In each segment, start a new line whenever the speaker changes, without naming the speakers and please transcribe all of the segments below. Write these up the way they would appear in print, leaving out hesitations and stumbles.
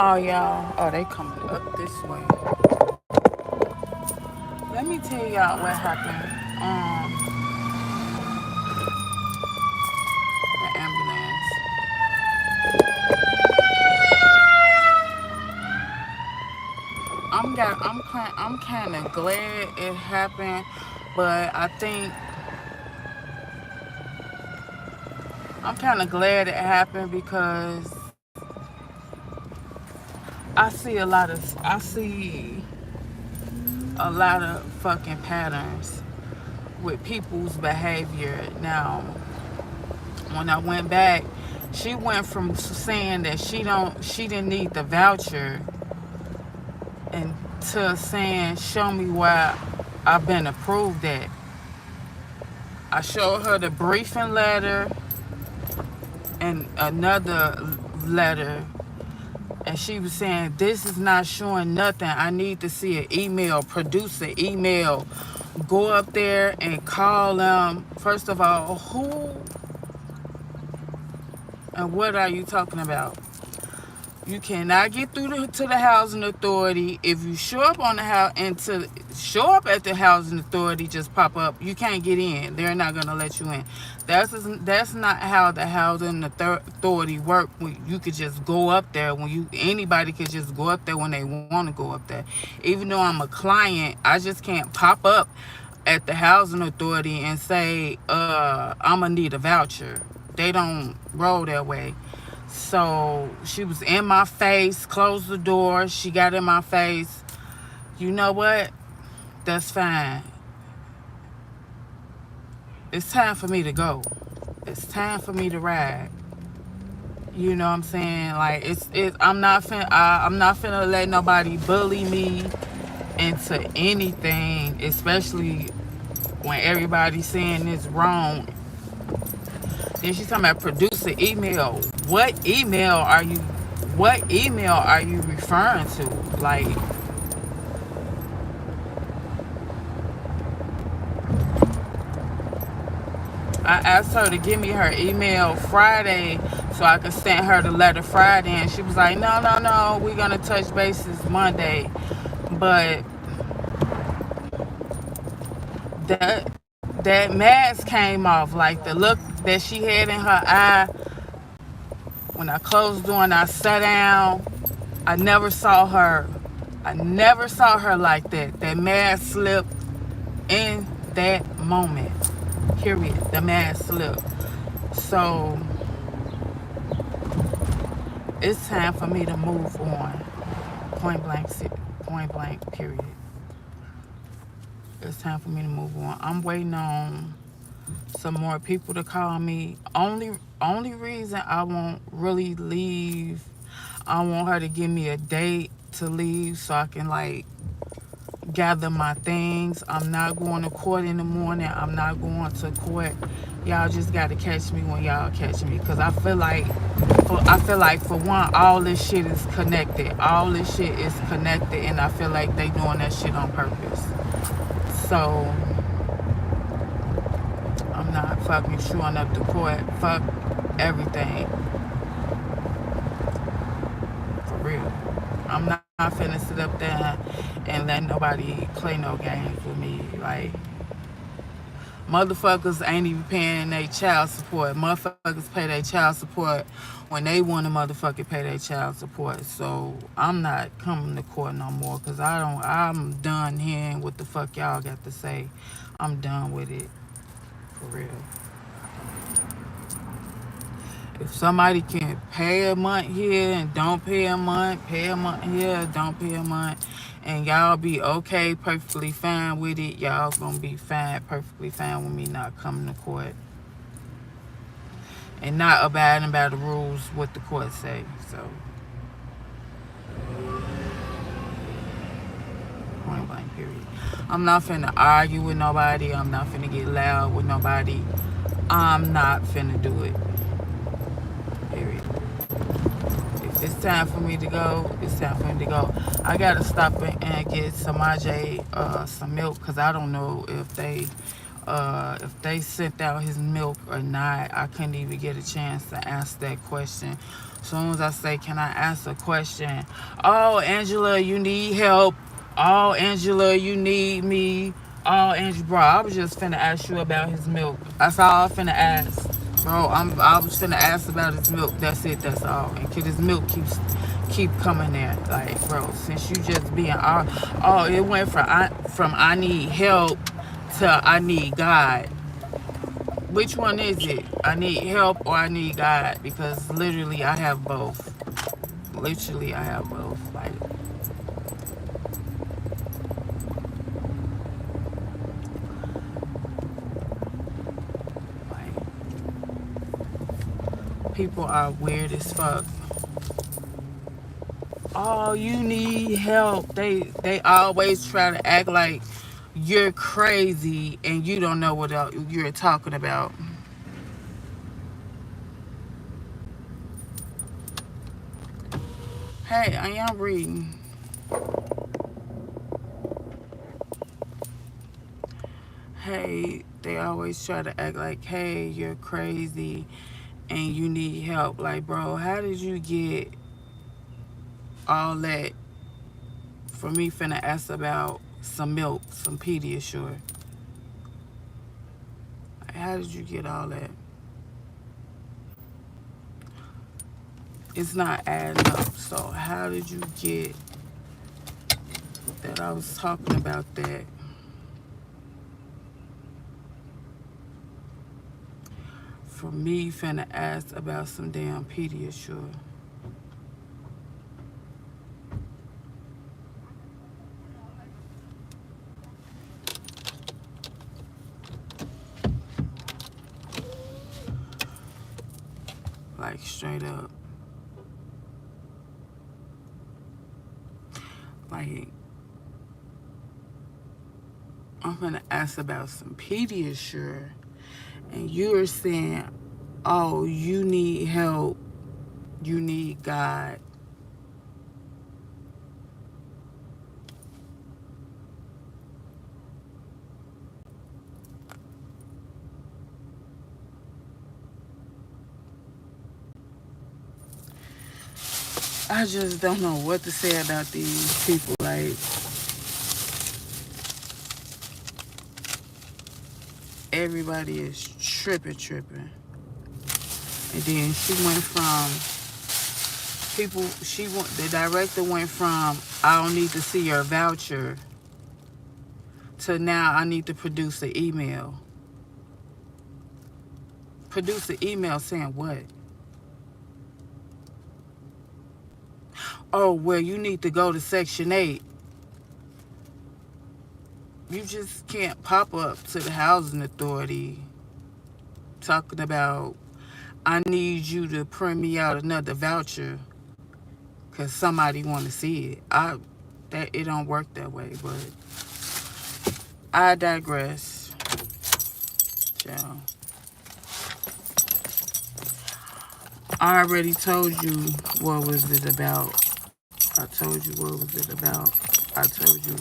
Oh, y'all. Oh, they coming up this way. Let me tell y'all what happened. The ambulance. I'm kind of glad it happened, but I'm kind of glad it happened because I see a lot of fucking patterns with people's behavior. Now, when I went back, she went from saying that she didn't need the voucher and to saying show me where I've been approved at. I showed her the briefing letter and another letter, and she was saying this is not showing nothing. I need to see an email, produce an email, go up there and call them. First of all, who and what are you talking about? You cannot get through to the housing authority. If you show up on the house and to show up at the housing authority, just pop up. You can't get in. They're not gonna let you in. That's not how the housing authority work. You could just go up there anybody could just go up there when they want to go up there. Even though I'm a client, I just can't pop up at the housing authority and say I'm gonna need a voucher. They don't roll that way. So she was in my face, closed the door. She got in my face. You know what? That's fine. It's time for me to go. It's time for me to ride. You know what I'm saying? Like I'm not finna let nobody bully me into anything, especially when everybody's saying it's wrong. Then she's talking about produce an email. What email are you referring to? Like, I asked her to give me her email Friday so I could send her the letter Friday, and she was like, no, we're gonna touch bases Monday. But that that mask came off, like the look that she had in her eye when I closed the door and I sat down. I never saw her. I never saw her like that. That mask slipped in that moment. Period. The mask slipped. So it's time for me to move on. Point blank. Point blank. Period. It's time for me to move on. I'm waiting on some more people to call me. Only reason I won't really leave, I want her to give me a date to leave so I can like gather my things. I'm not going to court in the morning. I'm not going to court. Y'all just gotta catch me when y'all catch me, because I feel like for one, all this shit is connected. All this shit is connected, and I feel like they doing that shit on purpose. So I'm not fucking showing up to court. Fuck everything. For real. I'm not finna sit up there and let nobody play no games with me. Like, motherfuckers ain't even paying their child support. Motherfuckers pay their child support when they want to motherfucking pay their child support. So I'm not coming to court no more, because I'm done hearing what the fuck y'all got to say. I'm done with it. For real. If somebody can pay a month here and don't pay a month, pay a month here, don't pay a month, and y'all be okay, perfectly fine with it, y'all gonna be fine, perfectly fine with me not coming to court and not abiding by the rules what the court say. So point blank period. I'm not finna argue with nobody. I'm not finna get loud with nobody. I'm not finna do it. Period. If it's time for me to go, it's time for me to go. I gotta stop and get some AJ some milk, because I don't know if they if they sent out his milk or not. I couldn't even get a chance to ask that question. As soon as I say, can I ask a question? Oh, Angela, you need help. Oh, Angela, you need me. Oh, Angela, bro, I was just finna ask you about his milk. That's all I finna ask. Bro, I was finna ask about his milk. That's it, that's all. And kid, his milk keep coming there. Like, bro, since you just being all, oh, it went from I need help to I need God. Which one is it? I need help or I need God? Because literally I have both. Literally I have both. Like people are weird as fuck. Oh, you need help. They always try to act like you're crazy and you don't know what you're talking about. Hey, I am reading. Hey, they always try to act like, hey, you're crazy and you need help. Like, bro, how did you get all that for me finna ask about some milk, some Pediasure? Like, how did you get all that? It's not adding up. So how did you get that I was talking about that? For me finna ask about some damn Pediasure. Like straight up. Like I'm gonna ask about some Pediasure and you're saying, oh, you need help, you need God. I just don't know what to say about these people. Like, everybody is tripping. And then she went from the director went from, I don't need to see your voucher, to now I need to produce an email. Produce an email saying what? Oh, well, you need to go to Section 8. You just can't pop up to the housing authority talking about, I need you to print me out another voucher because somebody want to see it. That it don't work that way, but I digress. Ciao. I already told you what was it about. I told you what was it about. I told you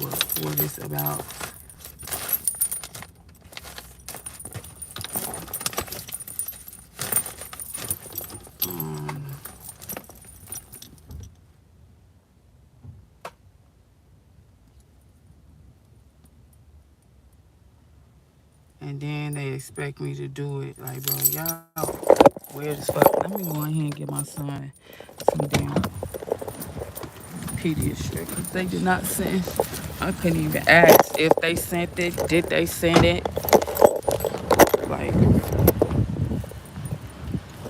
what it's about. And then they expect me to do it. Like, bro, y'all weird as fuck. Let me go ahead and get my son some damn Pediasure because they did not send. I couldn't even ask if they sent it. Did they send it? Like,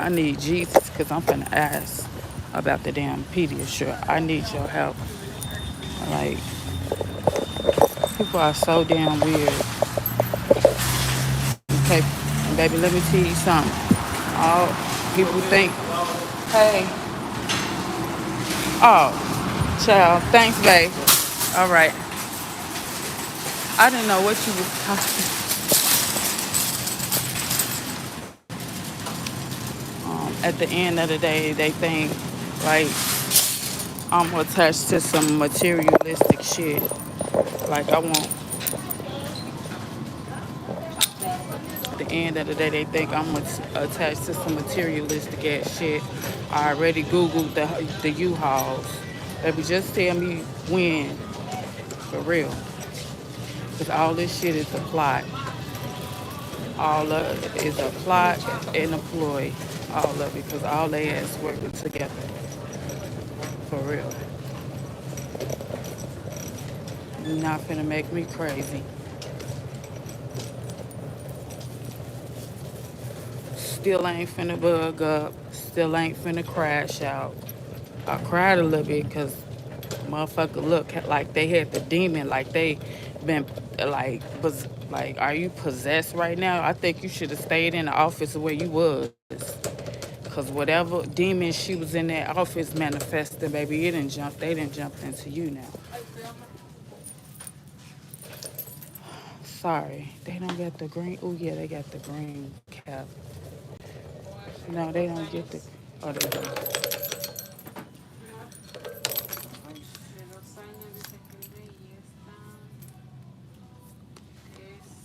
I need Jesus because I'm finna ask about the damn Pediasure. I need your help. Like, people are so damn weird. Okay, and baby, let me tell you something. All people think, hey, oh, child, thanks, babe. All right. I didn't know what you was talking. At the end of the day, they think like I'm attached to some materialistic shit. Like I want At the end of the day, they think I'm attached to some materialistic ass shit. I already Googled the U-Hauls. Baby, just tell me when, for real. Because all this shit is a plot. All of it is a plot and a ploy. All of it, because all they ass working together. For real. You're not finna make me crazy. Still ain't finna bug up. Still ain't finna crash out. I cried a little bit because motherfucker look like they had the demon, like they been like, are you possessed right now? I think you should have stayed in the office where you was. Cause whatever demon she was in that office manifesting, baby, they didn't jump into you now. Sorry, they don't get the green. Oh yeah, they got the green cap. No, they don't get the. Oh, they do.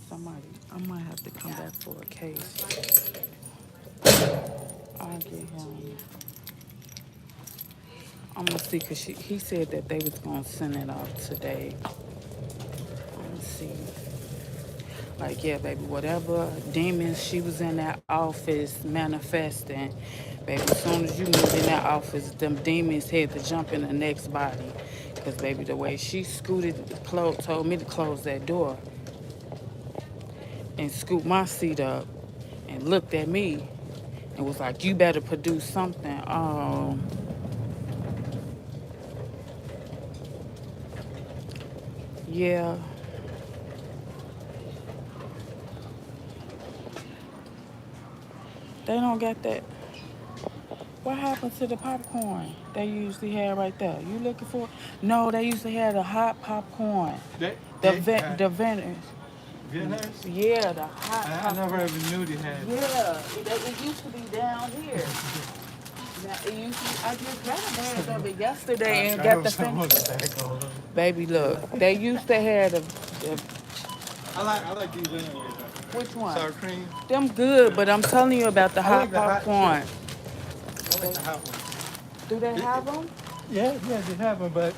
Somebody, I might have to come back for a case. I'll get him. I'm gonna see, cause he said that they was gonna send it off today. Let me see. Like, yeah, baby, whatever demons she was in that office manifesting, baby, as soon as you moved in that office, them demons had to jump in the next body. Cause baby, the way she told me to close that door and scooped my seat up and looked at me and was like, you better produce something. Yeah. They don't got that. What happened to the popcorn they usually had right there? You looking for it? No, they usually had a hot popcorn. The vendors.
Vietnamese?
Yeah, the hot
I never even knew they had.
Yeah, it used to be down here. I just got a bag of it yesterday and got the thing. Baby, look, they used to have the
I like these anyways.
which one?
Sour cream.
Them good, but I'm telling you about the hot popcorn.
I like the hot ones.
Do they have them?
Yeah, they have them, but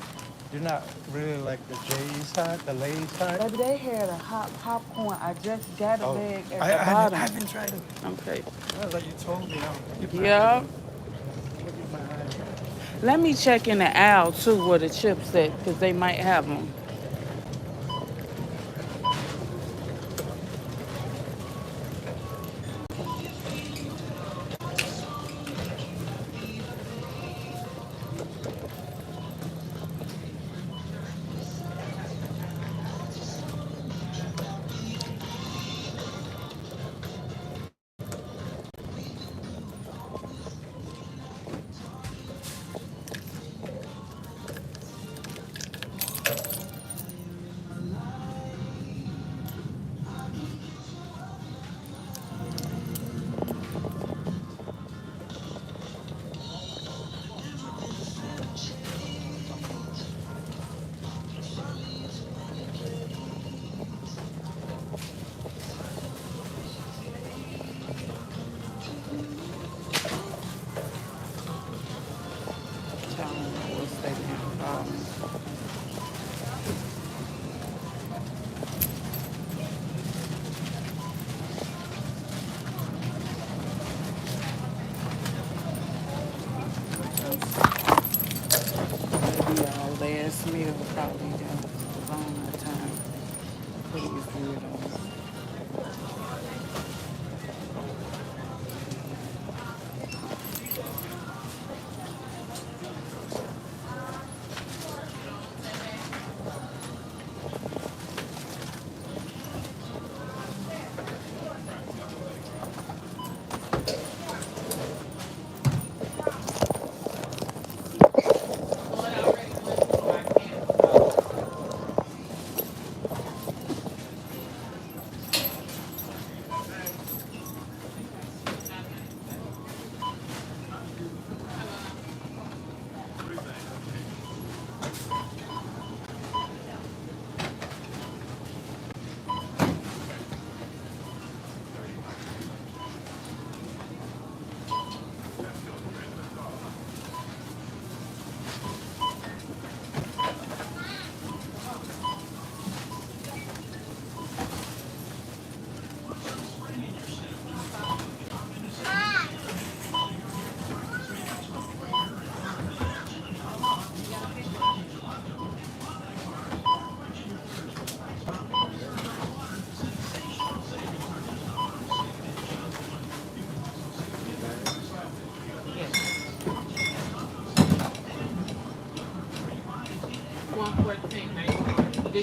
they're not really like the J's hot, the Lay's hot.
Baby, they had a hot popcorn. I just got a bag at the
I
bottom.
haven't tried it.
Okay.
Well, like you told me.
Yeah. Let me check in the aisle too where the chips at, because they might have them. Last meal probably a long time. Please do it on.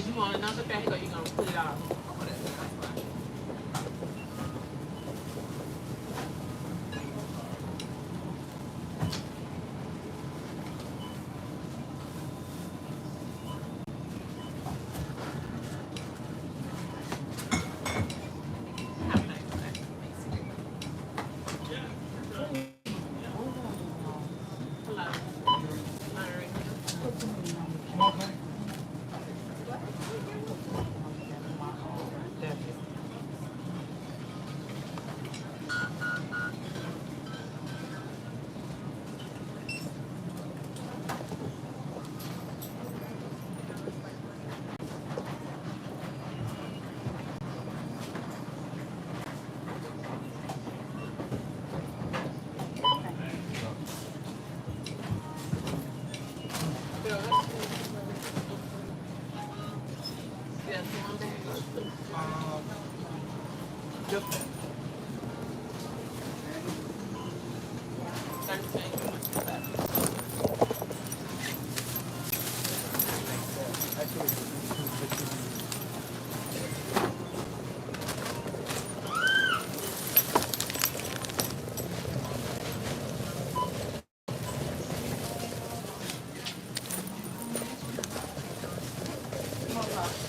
you want another bag or you gonna put it off?
Just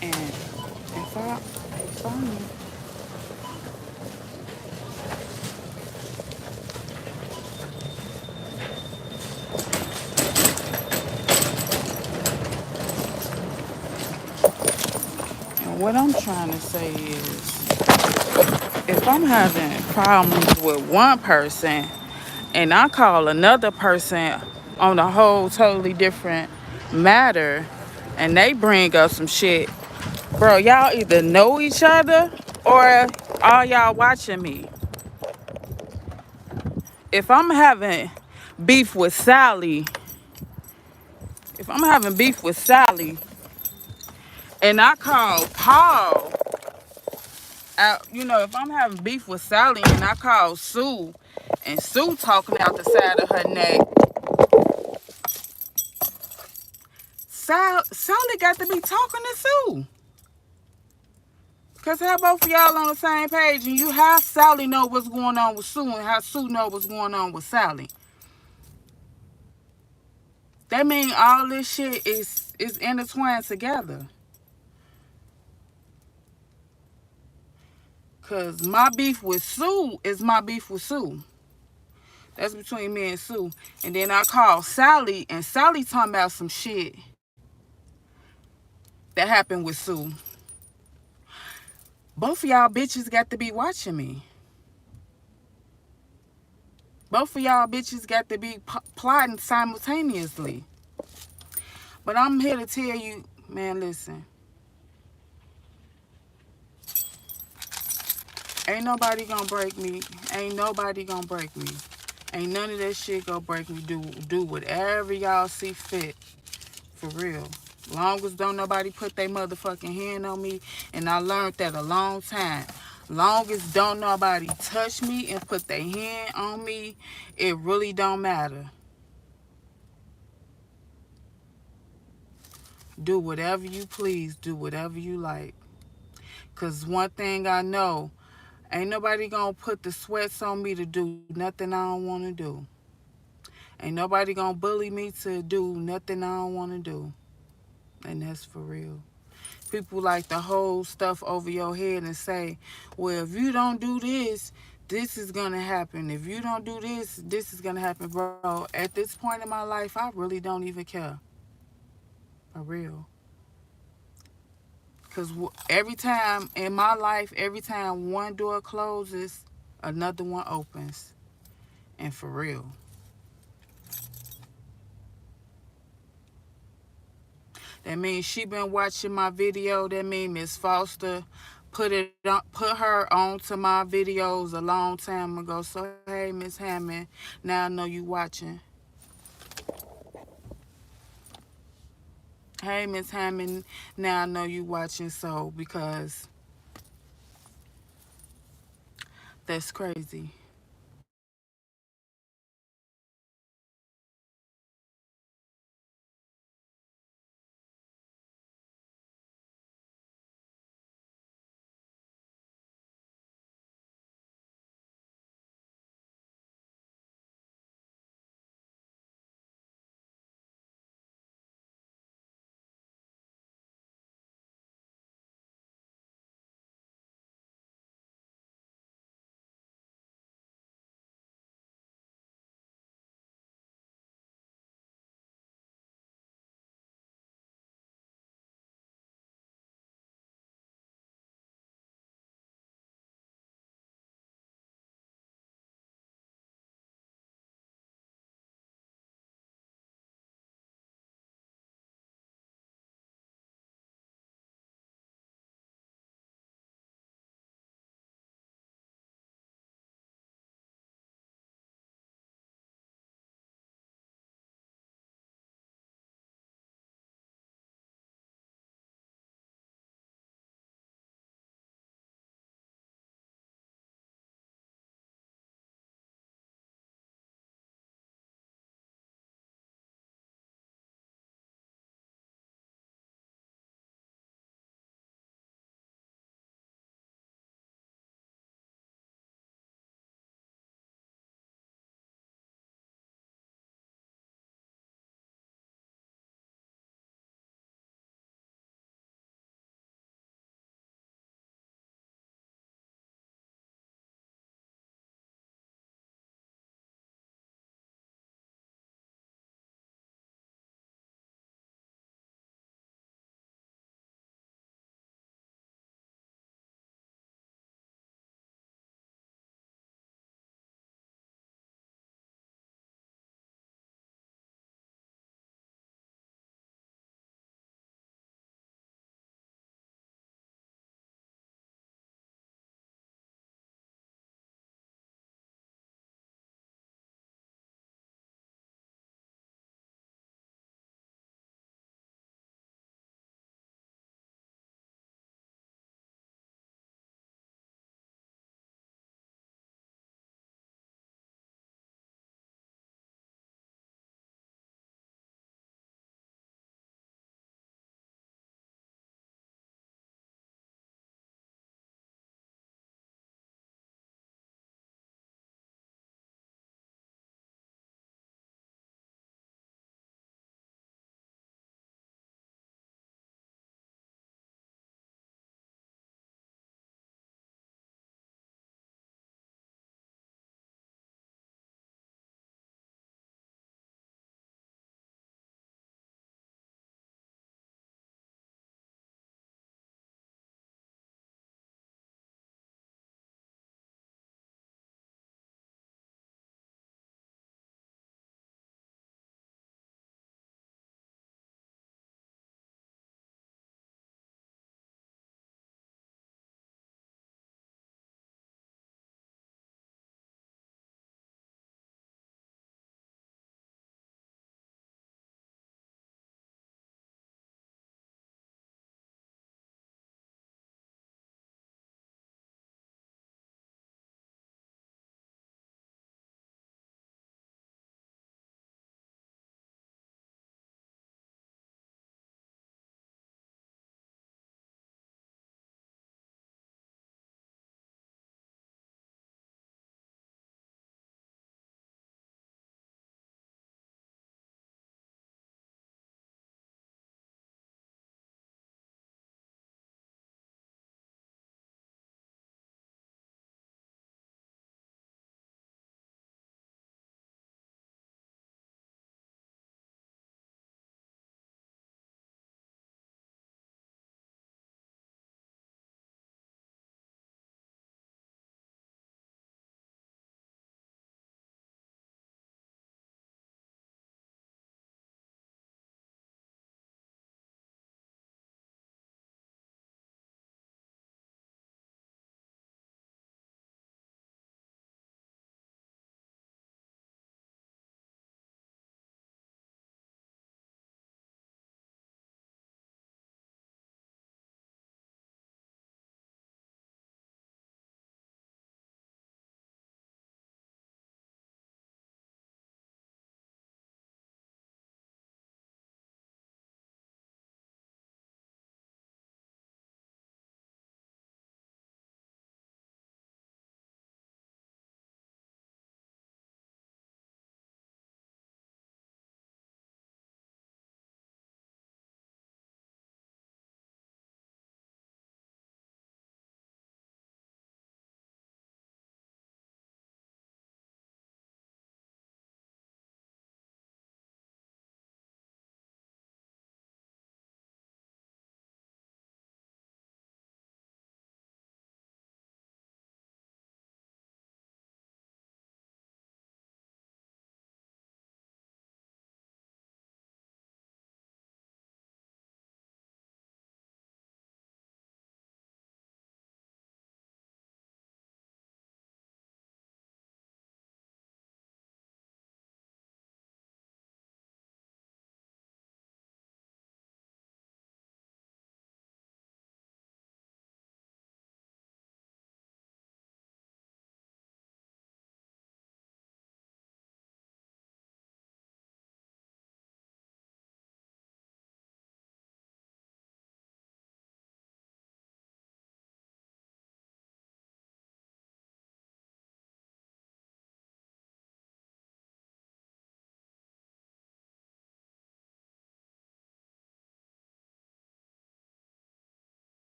And if I'm and what I'm trying to say is, if I'm having problems with one person and I call another person on a whole totally different matter and they bring up some shit, bro, y'all either know each other or are y'all watching me? If I'm having beef with Sally, if I'm having beef with Sally and I call Paul, if I'm having beef with Sally and I call Sue and Sue talking out the side of her neck, Sally got to be talking to Sue. Because how both of y'all on the same page and how Sally know what's going on with Sue and how Sue know what's going on with Sally. That means all this shit is intertwined together. Because my beef with Sue is my beef with Sue. That's between me and Sue. And then I call Sally, and Sally talking about some shit that happened with Sue. Both of y'all bitches got to be watching me. Both of y'all bitches got to be plotting simultaneously. But I'm here to tell you, man, listen. Ain't nobody gonna break me. Ain't nobody gonna break me. Ain't none of that shit gonna break me. Do whatever y'all see fit. For real. Long as don't nobody put their motherfucking hand on me. And I learned that a long time. Long as don't nobody touch me and put their hand on me, it really don't matter. Do whatever you please. Do whatever you like. Because one thing I know, ain't nobody gonna put the sweats on me to do nothing I don't want to do. Ain't nobody gonna bully me to do nothing I don't want to do. And that's for real. People like to hold stuff over your head and say, well, if you don't do this, this is going to happen. If you don't do this, this is going to happen. Bro, at this point in my life, I really don't even care. For real. Because every time in my life, every time one door closes, another one opens. And for real. That means she been watching my video. That means Miss Foster put her onto my videos a long time ago. So hey, Miss Hammond, now I know you watching. Hey, Miss Hammond, now I know you watching. So because that's crazy.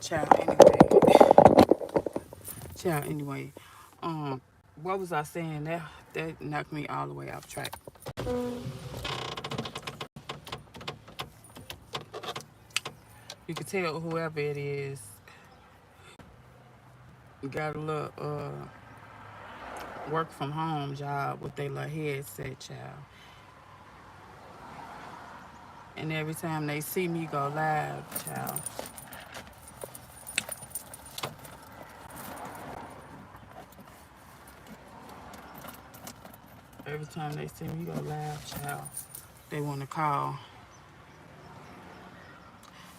Child, anyway. Child, anyway. What was I saying? That knocked me all the way off track. You could tell whoever it is got a little work from home job with their little headset, child. And every time they see me go live, child, every time they see me go live, child, they want to call.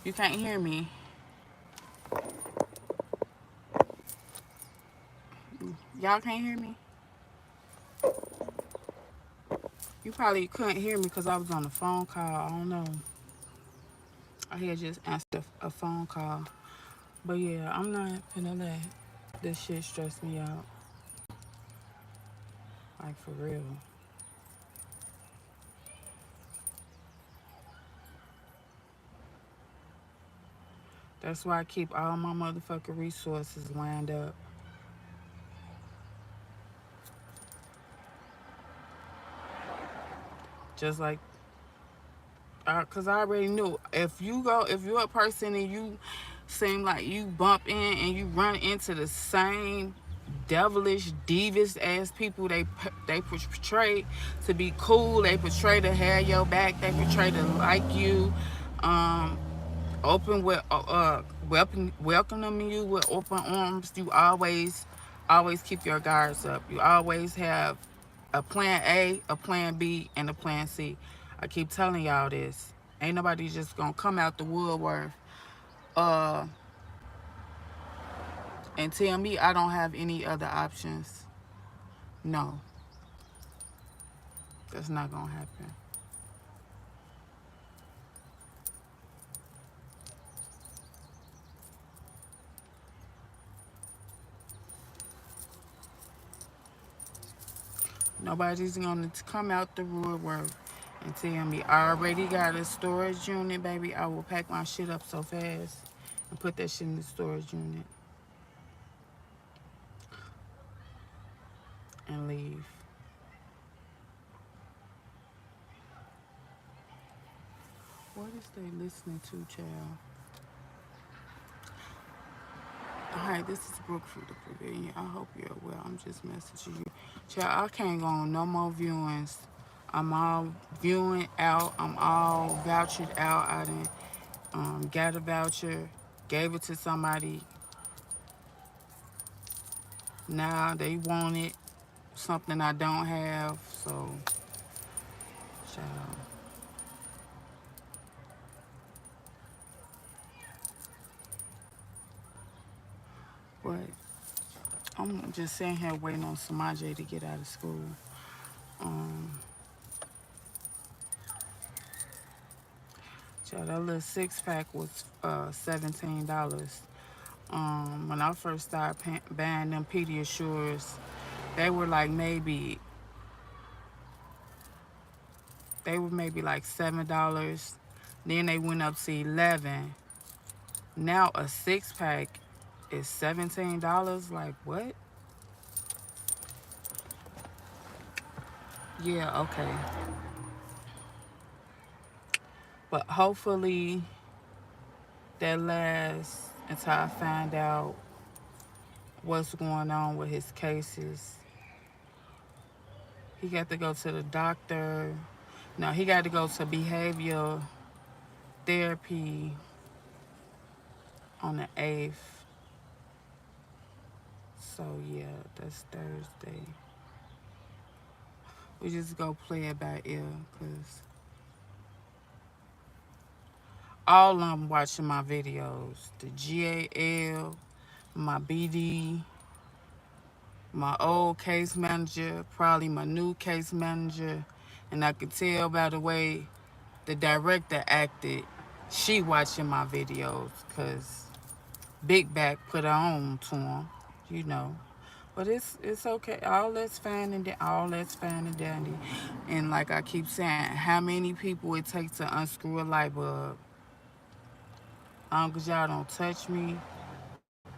You can't hear me. Y'all can't hear me? You probably couldn't hear me because I was on a phone call. I don't know. I had just answered a phone call. But yeah, I'm not gonna let this shit stress me out. Like, for real. That's why I keep all my motherfucking resources lined up. Just like, cause I already knew if you're a person and you seem like you bump in and you run into the same devilish, devious ass people they portray to be cool, they portray to have your back, they portray to like you, um, open with welcoming you with open arms. You always keep your guards up. You always have a plan A, a plan B, and a plan C. I keep telling y'all this. Ain't nobody just gonna come out the woodwork uh and tell me I don't have any other options. No, that's not gonna happen. Nobody's gonna come out the woodwork and tell me I already got a storage unit, baby. I will pack my shit up so fast and put that shit in the storage unit and leave. What is they listening to, child? Hi, this is Brookfield, the Pavilion. I hope you're well. I'm just messaging you. Child, I can't go on no more viewings. I'm all viewing out. I'm all vouchered out. I done got a voucher, gave it to somebody. Now they want it, something I don't have. So, child. But I'm just sitting here waiting on Samaje to get out of school. Um, child, that little six pack was $17. When I first started buying them Pediasures, they were like maybe like $7. Then they went up to 11. Now a six pack is $17. Like, what? Yeah, okay. But hopefully that lasts until I find out what's going on with his cases. He got to go to the doctor. No, he got to go to behavioral therapy on the 8th. So yeah, that's Thursday. We just go play it by ear, cause all of them watching my videos. The GAL, my BD, my old case manager, probably my new case manager. And I could tell by the way the director acted, she watching my videos, cause Big Back put her on to him, you know. But it's okay. All that's fine and dandy. And like I keep saying, how many people it takes to unscrew a light bulb? Cause y'all don't touch me.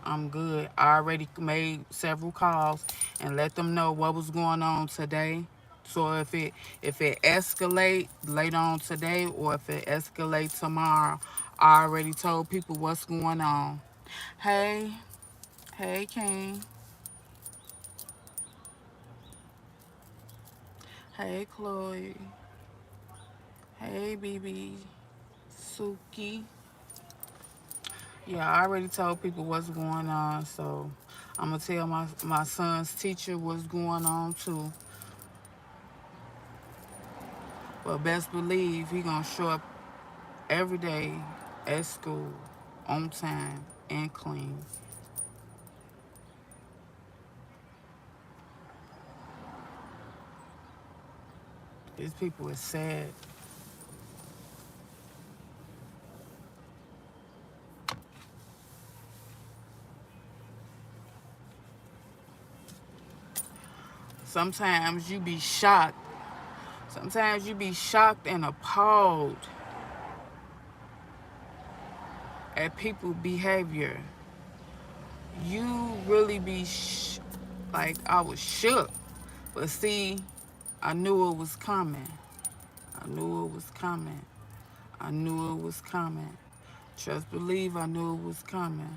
I'm good. I already made several calls and let them know what was going on today. So if it escalate later on today or if it escalate tomorrow, I already told people what's going on. Hey, hey King. Hey Chloe. Hey BB. Suki. Yeah, I already told people what's going on, so I'm gonna tell my son's teacher what's going on too. But best believe he gonna show up every day at school, on time and clean. These people is sad. Sometimes you be shocked. Sometimes you be shocked and appalled at people behavior. You really be like I was shook. But see, I knew it was coming. I knew it was coming. I knew it was coming. Trust believe I knew it was coming.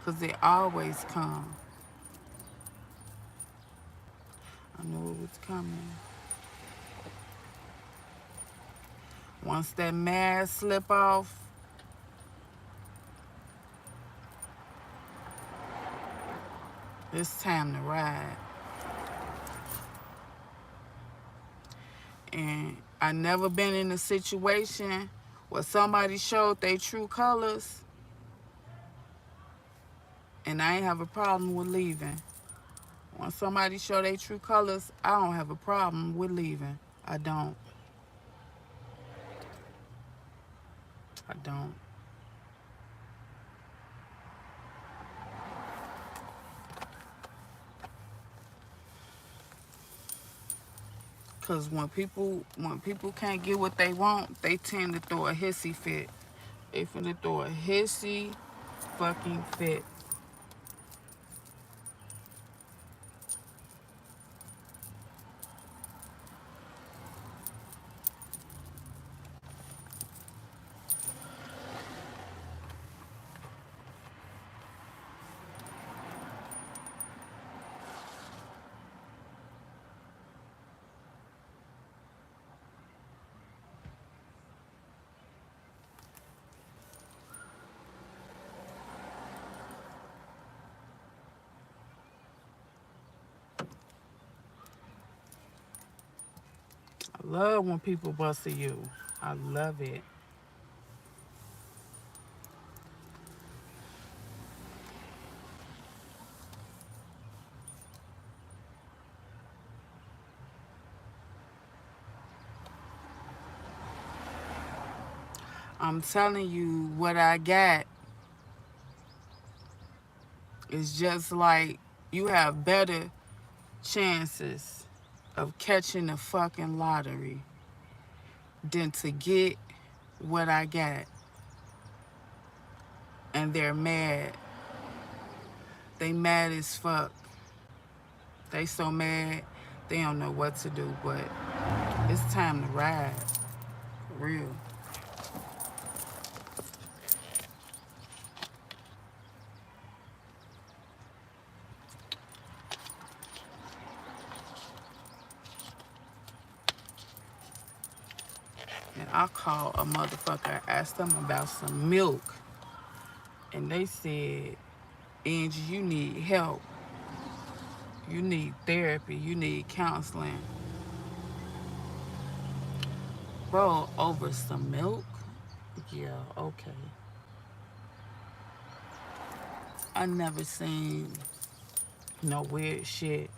Cause they always come. I knew it was coming. Once that mask slip off, it's time to ride. And I never been in a situation where somebody showed their true colors and I ain't have a problem with leaving. When somebody show their true colors, I don't have a problem with leaving. I don't. I don't. Cause when people can't get what they want, they tend to throw a hissy fit. They finna throw a hissy fucking fit. I love when people bust at you. I love it. I'm telling you, what I got is just like you have better chances of catching the fucking lottery than to get what I got. And they're mad. They mad as fuck. They so mad they don't know what to do, but it's time to ride. For real. And I called a motherfucker, asked them about some milk. And they said, Angie, you need help. You need therapy. You need counseling. Bro, over some milk? Yeah, okay. I never seen no weird shit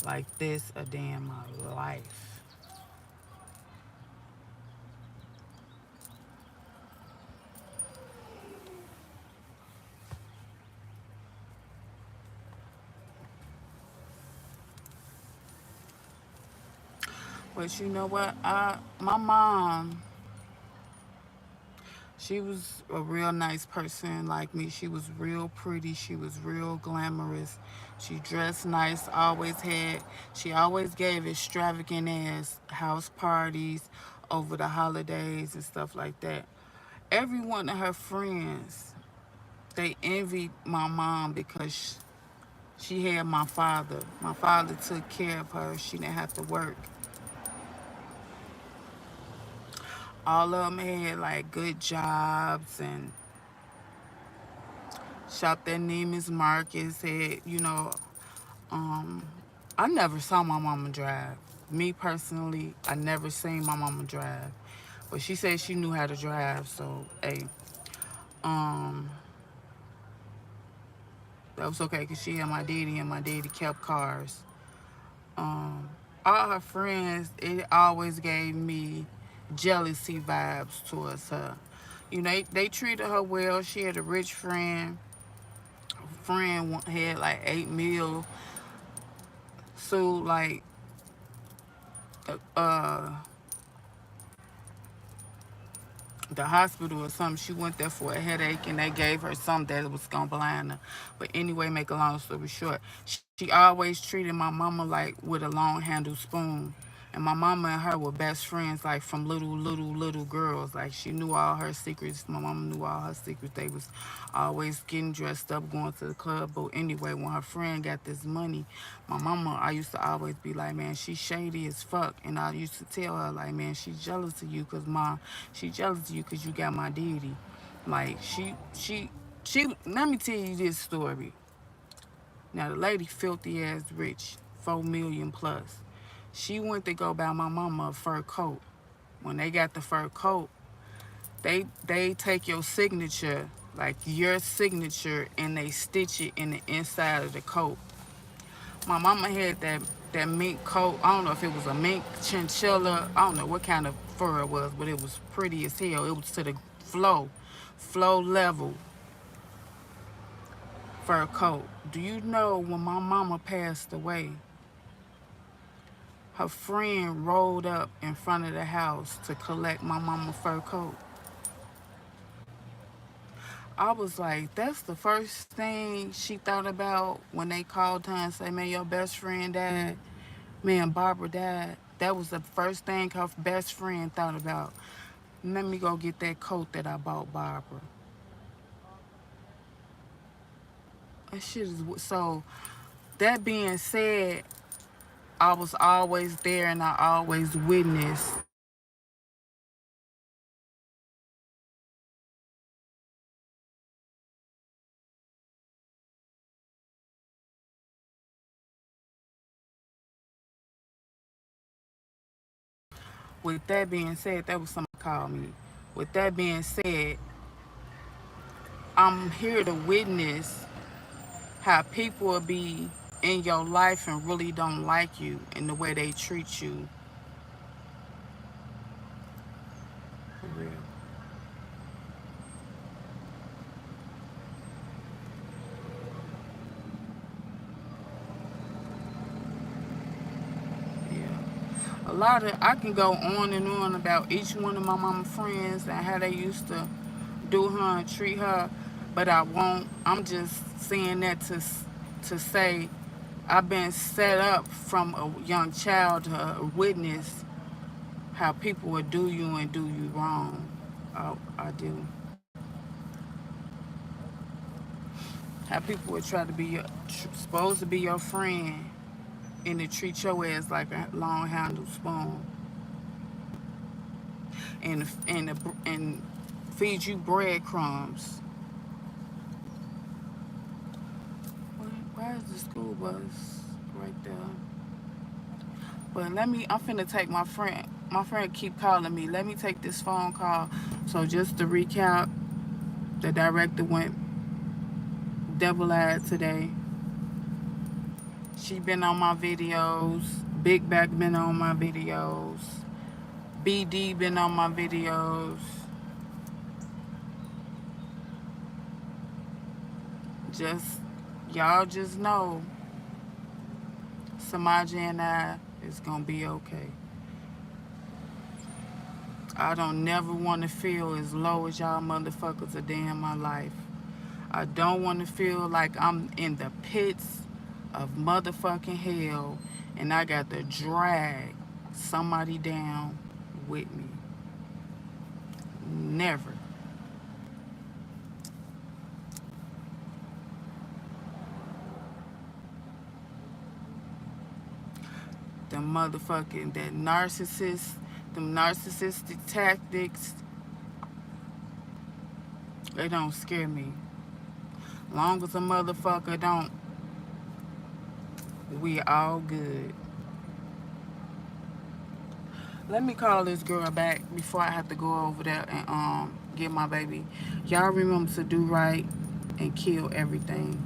like this a day in my life. But you know what? My mom, She was a real nice person like me. She was real pretty. She was real glamorous. She dressed nice, she always gave extravagant ass house parties over the holidays and stuff like that. Every one of her friends, they envied my mom because she had my father. My father took care of her. She didn't have to work. All of them had like good jobs and shopped at Neiman's Marcus. Um, I never saw my mama drive. Me personally, I never seen my mama drive. But she said she knew how to drive, so hey, um, that was okay because she had my daddy and my daddy kept cars. Um, all her friends, it always gave me jealousy vibes towards her. They treated her well. She had a rich friend. Friend had like 8 mil. So like, uh, the hospital or something. She went there for a headache and they gave her something that was gonna blind her. But anyway, make a long story short, she always treated my mama like with a long handled spoon. And my mama and her were best friends, like from little girls. Like she knew all her secrets. My mama knew all her secrets. They was always getting dressed up, going to the club. But anyway, when her friend got this money, my mama, I used to always be like, man, she shady as fuck. And I used to tell her, like, man, she jealous of you because she jealous of you because you got my daddy. Like, let me tell you this story. Now, the lady filthy ass rich, 4 million plus. She went to go buy my mama a fur coat. When they got the fur coat, they take your signature, like your signature, and they stitch it in the inside of the coat. My mama had that mink coat. I don't know if it was a mink chinchilla. I don't know what kind of fur it was, but it was pretty as hell. It was to the flow level fur coat. Do you know when my mama passed away, her friend rolled up in front of the house to collect my mama fur coat? I was like, that's the first thing she thought about when they called her and said, man, your best friend died. Man, Barbara died. That was the first thing her best friend thought about. Let me go get that coat that I bought Barbara. That shit is so. That being said, I was always there and I always witnessed with that being said, that was somebody called me. With that being said, I'm here to witness how people will be in your life and really don't like you and the way they treat you. For real. Yeah. A lot of I can go on and on about each one of my mama friends and how they used to do her and treat her, but I won't. I'm just saying that to say I've been set up from a young child to witness how people would do you and do you wrong. I do. How people would try to be supposed to be your friend and to treat your ass like a long handled spoon and feed you breadcrumbs. Why is the school bus right there? But I'm finna take my friend. My friend keep calling me. Let me take this phone call. So just to recap, the director went double-eyed today. She been on my videos. Big Back been on my videos. BD been on my videos. Just y'all just know Samaja and I is gonna be okay. I don't never want to feel as low as y'all motherfuckers a day in my life. I don't want to feel like I'm in the pits of motherfucking hell and I got to drag somebody down with me. Never. Them narcissistic tactics, they don't scare me. Long as a motherfucker don't, we all good. Let me call this girl back before I have to go over there and get my baby. Y'all remember to do right and kill everything.